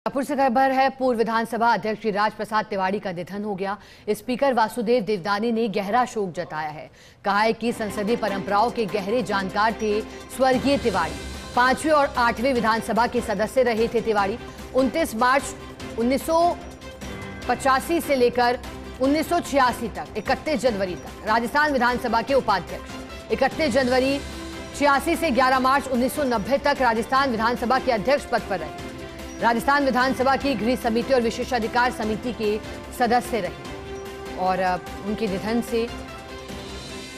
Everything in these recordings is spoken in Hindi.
रायपुर से खबर है। पूर्व विधानसभा अध्यक्ष राजप्रसाद तिवाड़ी का निधन हो गया। स्पीकर वासुदेव देवनानी ने गहरा शोक जताया है। कहा है कि संसदीय परंपराओं के गहरे जानकार थे स्वर्गीय तिवाड़ी। 5वीं और 8वीं विधानसभा के सदस्य रहे थे तिवाड़ी। 29 मार्च 1985 से लेकर 1986 तक 31 जनवरी तक राजस्थान विधानसभा के उपाध्यक्ष। 31 जनवरी 86 से 11 मार्च 1990 तक राजस्थान विधानसभा के अध्यक्ष पद पर रहे। राजस्थान विधानसभा की गृह समिति और विशेषाधिकार समिति के सदस्य रहे और उनके निधन से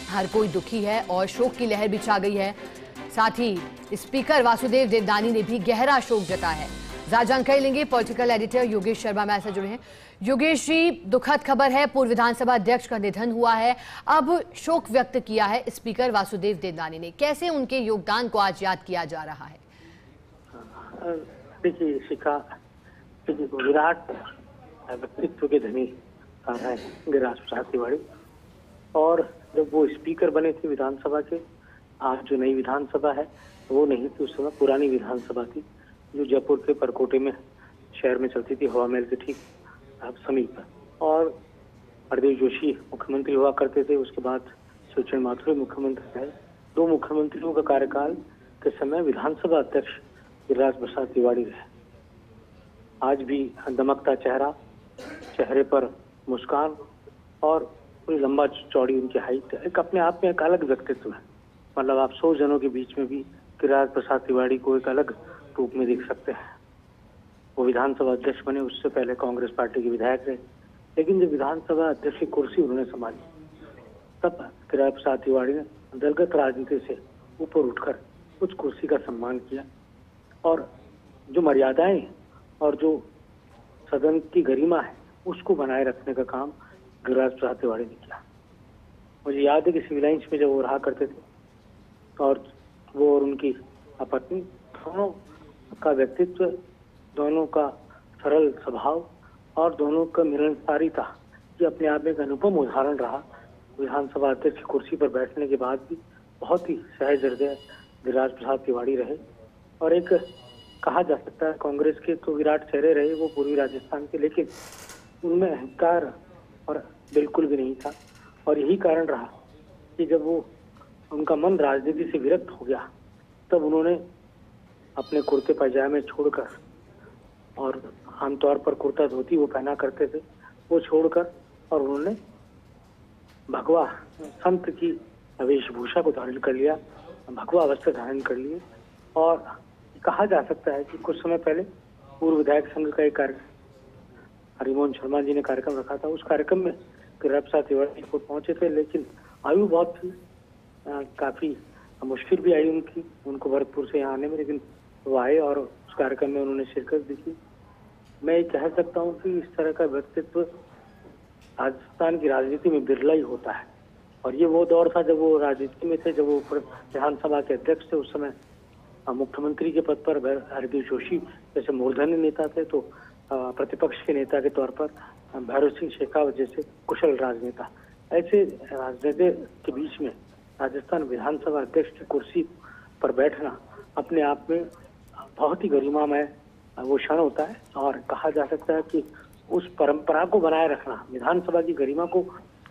हर कोई दुखी है और शोक की लहर भी छा गई है। साथ ही स्पीकर वासुदेव देवनानी ने भी गहरा शोक जताया है। ज्यादा जानकारी लेंगे, पॉलिटिकल एडिटर योगेश शर्मा हमारे साथ जुड़े हैं। योगेश जी, दुखद खबर है, पूर्व विधानसभा अध्यक्ष का निधन हुआ है। अब शोक व्यक्त किया है स्पीकर वासुदेव देवनानी ने। कैसे उनके योगदान को आज याद किया जा रहा है? देखिए शिखा, विराट व्यक्तित्व के धनी है राजप्रसाद तिवाड़ी, और जब वो स्पीकर बने थे विधानसभा के, आज जो नई विधानसभा है वो नहीं थी, उस समय पुरानी विधानसभा थी जो जयपुर के परकोटे में शहर में चलती थी, हवा महल के ठीक समीप। और हरदीप जोशी मुख्यमंत्री हुआ करते थे, उसके बाद शिवचंद्र माथुर मुख्यमंत्री रहे। 2 मुख्यमंत्रियों का कार्यकाल के समय विधानसभा अध्यक्ष राजप्रसाद तिवाड़ी रहे। आज भी दमकता चेहरा, चेहरे पर मुस्कान और पूरी लंबा चौड़ी उनकी हाइट, एक अपने आप में एक अलग व्यक्तित्व है। मतलब आप 100 जनों के बीच में भी राजप्रसाद तिवाड़ी को एक अलग रूप में देख सकते हैं। वो विधानसभा अध्यक्ष बने, उससे पहले कांग्रेस पार्टी के विधायक रहे, लेकिन जब विधानसभा अध्यक्ष की कुर्सी उन्होंने संभाली तब राजप्रसाद तिवाड़ी ने दलगत राजनीति से ऊपर उठकर उस कुर्सी का सम्मान किया और जो मर्यादाएं और जो सदन की गरिमा है उसको बनाए रखने का काम राजप्रसाद तिवाड़ी ने किया। मुझे याद है कि सिविल लाइंस में जब वो रहा करते थे और वो और उनकी पत्नी, दोनों का व्यक्तित्व, दोनों का सरल स्वभाव और दोनों का मिलनसारिता, ये अपने आप में एक अनुपम उदाहरण रहा। विधानसभा अध्यक्ष की कुर्सी पर बैठने के बाद भी बहुत ही सहज हृदय राजप्रसाद तिवाड़ी रहे। और एक कहा जा सकता है कांग्रेस के तो विराट चेहरे रहे वो पूर्वी राजस्थान के, लेकिन उनमें अहंकार और बिल्कुल भी नहीं था। और यही कारण रहा कि जब वो उनका मन राजनीति से विरक्त हो गया तब उन्होंने अपने कुर्ते पैजामे छोड़कर, और आमतौर पर कुर्ता धोती वो पहना करते थे, वो छोड़कर और उन्होंने भगवा संत की वेशभूषा को धारण कर लिया, भगवा वस्त्र धारण कर लिए। और कहा जा सकता है कि कुछ समय पहले पूर्व विधायक संघ का एक कार्यक्रम हरिमोहन शर्मा जी ने कार्यक्रम रखा था, उस कार्यक्रम में राजप्रसाद तिवाड़ी को पहुंचे थे, लेकिन आयु बहुत थी, काफी मुश्किल भी आई उनको भरतपुर से यहाँ आने में, लेकिन वो आए और उस कार्यक्रम में उन्होंने शिरकत भी की। मैं ये कह सकता हूँ कि इस तरह का व्यक्तित्व राजस्थान की राजनीति में बिरला ही होता है। और ये वो दौर था जब वो राजनीति में थे, जब वो विधानसभा के अध्यक्ष थे। उस समय मुख्यमंत्री के पद पर हरदीप जोशी जैसे मूर्धन्य नेता थे, तो प्रतिपक्ष के नेता के तौर पर भैरव सिंह शेखावत जैसे कुशल राजनेता। ऐसे राजनीति के बीच में राजस्थान विधानसभा अध्यक्ष की कुर्सी पर बैठना अपने आप में बहुत ही गरिमामय वो क्षण होता है। और कहा जा सकता है कि उस परंपरा को बनाए रखना, विधानसभा की गरिमा को,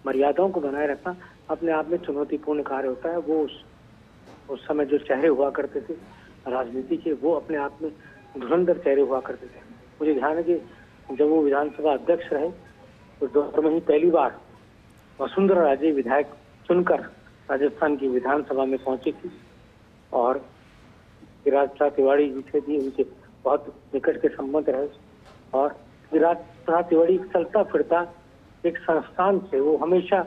मर्यादाओं को बनाए रखना अपने आप में चुनौतीपूर्ण कार्य होता है। वो उस समय जो चेहरे हुआ करते थे राजनीति के, वो अपने आप में धुरंधर चेहरे हुआ करते थे। मुझे ध्यान है कि जब वो विधानसभा अध्यक्ष रहे उस दौर में ही पहली बार वसुंधरा राजे विधायक चुनकर राजस्थान की विधानसभा में पहुंची थी। और राजप्रसाद तिवाड़ी जी से भी उनके बहुत निकट के संबंध रहे। और राजप्रसाद तिवाड़ी चलता फिरता एक संस्थान से, वो हमेशा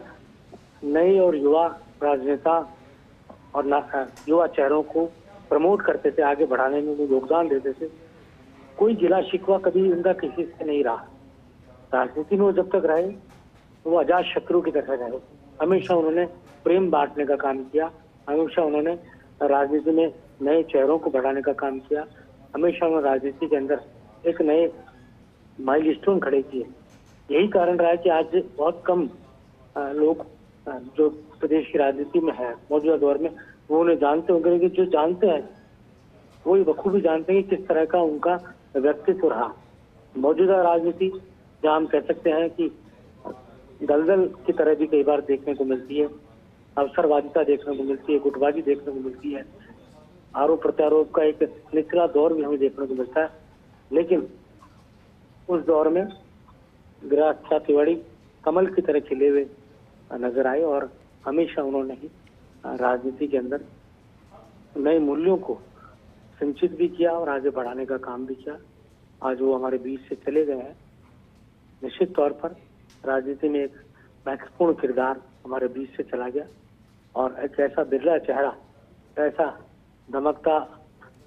नए और युवा राजनेता और युवा चेहरों को प्रमोट करते थे, आगे बढ़ाने में वो योगदान देते थे। कोई गिला शिकवा कभी उनका किसी से नहीं रहा। राजनीति में वो जब तक रहे वो अजात शत्रु की तरह रहे। हमेशा उन्होंने प्रेम बांटने का काम किया, हमेशा उन्होंने राजनीति में नए चेहरों को बढ़ाने का काम किया, हमेशा उन्होंने राजनीति के अंदर एक नए माइलस्टोन खड़े किए। यही कारण रहा है कि आज बहुत कम लोग जो प्रदेश की राजनीति में है मौजूदा दौर में, वो उन्हें जानते होंगे, लेकिन जो जानते हैं वो ये बखूबी जानते हैं कि किस तरह का उनका व्यक्तित्व रहा। मौजूदा राजनीति, जहां हम कह सकते हैं कि दलदल की तरह भी कई बार देखने को मिलती है, अवसरवादिता देखने को मिलती है, गुटबाजी देखने को मिलती है, आरोप प्रत्यारोप का एक निचला दौर भी हमें देखने को मिलता है। लेकिन उस दौर में गिरिराज प्रसाद तिवारी कमल की तरह खिले हुए नजर आए और हमेशा उन्होंने ही राजनीति के अंदर नए मूल्यों को संचित भी किया और आगे बढ़ाने का काम भी किया। आज वो हमारे बीच से चले गए हैं। निश्चित तौर पर राजनीति में एक महत्वपूर्ण किरदार हमारे बीच से चला गया और एक ऐसा बिरला चेहरा, ऐसा धमकता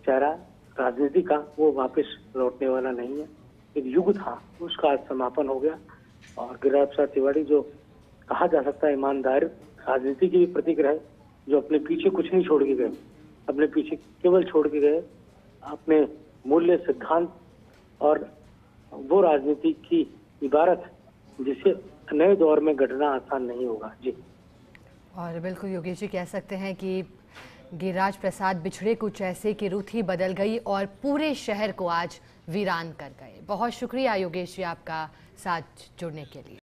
चेहरा राजनीति का, वो वापस लौटने वाला नहीं है। एक युग था, उसका आज समापन हो गया और गिरिराज प्रसाद तिवारी, जो कहा जा सकता है ईमानदार राजनीति के भी प्रतीक रहे, जो अपने पीछे कुछ नहीं छोड़ के गए, अपने पीछे केवल छोड़ के गए अपने मूल्य, सिद्धांत और वो राजनीति की इबारत जिसे नए दौर में गढ़ना आसान नहीं होगा। जी। और बिल्कुल योगेश जी, कह सकते हैं कि गिरिराज प्रसाद बिछड़े कुछ ऐसे कि रुत ही बदल गई और पूरे शहर को आज वीरान कर गए। बहुत शुक्रिया योगेश जी आपका साथ जुड़ने के लिए।